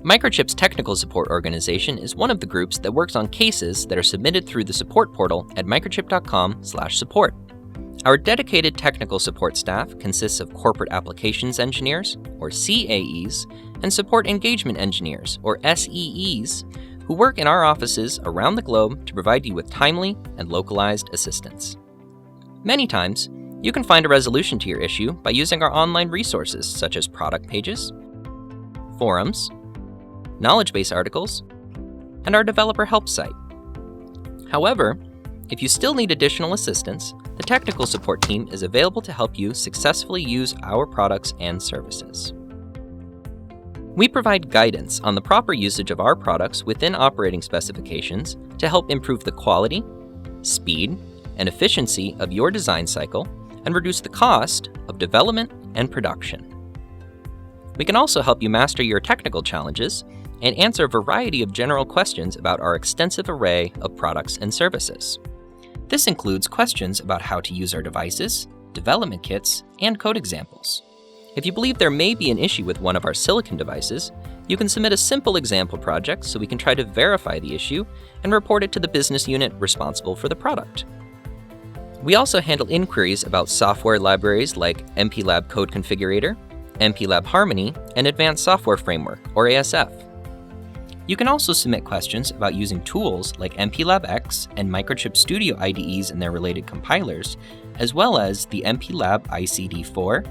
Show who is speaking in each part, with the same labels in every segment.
Speaker 1: Microchip's technical support organization is one of the groups that works on cases that are submitted through the support portal at microchip.com/support. Our dedicated technical support staff consists of corporate applications engineers, or CAEs, and support engagement engineers, or SEEs, who work in our offices around the globe to provide you with timely and localized assistance. Many times, you can find a resolution to your issue by using our online resources such as product pages, forums, knowledge base articles, and our developer help site. However, if you still need additional assistance, the technical support team is available to help you successfully use our products and services. We provide guidance on the proper usage of our products within operating specifications to help improve the quality, speed, and efficiency of your design cycle and reduce the cost of development and production. We can also help you master your technical challenges and answer a variety of general questions about our extensive array of products and services. This includes questions about how to use our devices, development kits, and code examples. If you believe there may be an issue with one of our silicon devices, you can submit a simple example project so we can try to verify the issue and report it to the business unit responsible for the product. We also handle inquiries about software libraries like MPLAB Code Configurator, MPLAB Harmony, and Advanced Software Framework, or ASF. You can also submit questions about using tools like MPLAB X and Microchip Studio IDEs and their related compilers, as well as the MPLAB ICD4,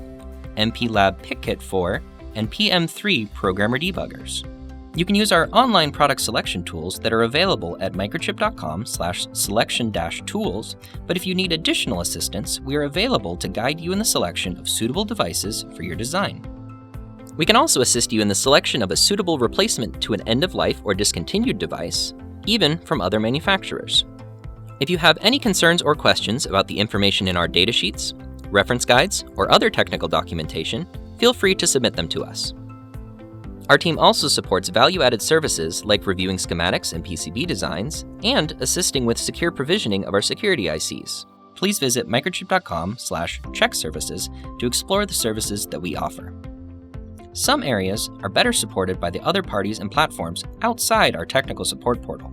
Speaker 1: MPLAB PickKit4, and PM3 programmer debuggers. You can use our online product selection tools that are available at microchip.com/selection-tools, but if you need additional assistance, we are available to guide you in the selection of suitable devices for your design. We can also assist you in the selection of a suitable replacement to an end-of-life or discontinued device, even from other manufacturers. If you have any concerns or questions about the information in our datasheets, reference guides, or other technical documentation, feel free to submit them to us. Our team also supports value-added services like reviewing schematics and PCB designs and assisting with secure provisioning of our security ICs. Please visit microchip.com/checkservices to explore the services that we offer. Some areas are better supported by the other parties and platforms outside our technical support portal.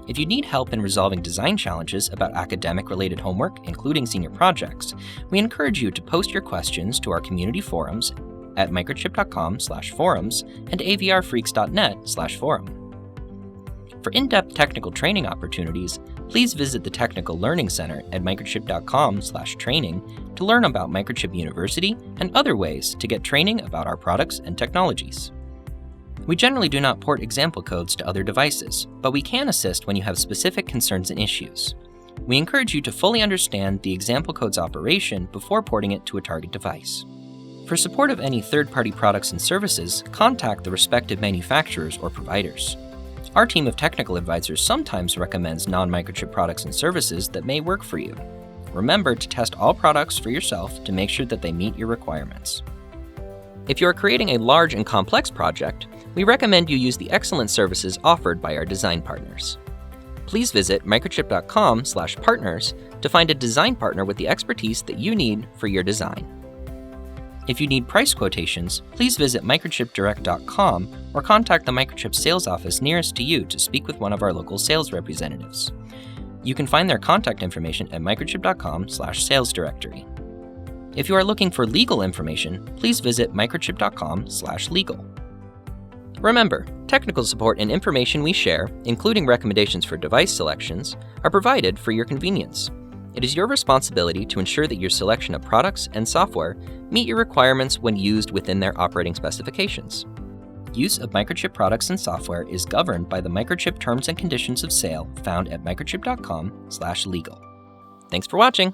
Speaker 1: If you need help in resolving design challenges about academic-related homework, including senior projects, we encourage you to post your questions to our community forums at microchip.com/forums and avrfreaks.net/forum. For in-depth technical training opportunities, please visit the Technical Learning Center at microchip.com/training to learn about Microchip University and other ways to get training about our products and technologies. We generally do not port example codes to other devices, but we can assist when you have specific concerns and issues. We encourage you to fully understand the example code's operation before porting it to a target device. For support of any third-party products and services, contact the respective manufacturers or providers. Our team of technical advisors sometimes recommends non-Microchip products and services that may work for you. Remember to test all products for yourself to make sure that they meet your requirements. If you are creating a large and complex project, we recommend you use the excellent services offered by our design partners. Please visit microchip.com/partners to find a design partner with the expertise that you need for your design. If you need price quotations, please visit microchipdirect.com or contact the Microchip sales office nearest to you to speak with one of our local sales representatives. You can find their contact information at microchip.com/salesdirectory. If you are looking for legal information, please visit microchip.com/legal. Remember, technical support and information we share, including recommendations for device selections, are provided for your convenience. It is your responsibility to ensure that your selection of products and software meet your requirements when used within their operating specifications. Use of Microchip products and software is governed by the Microchip Terms and Conditions of Sale found at microchip.com/legal. Thanks for watching!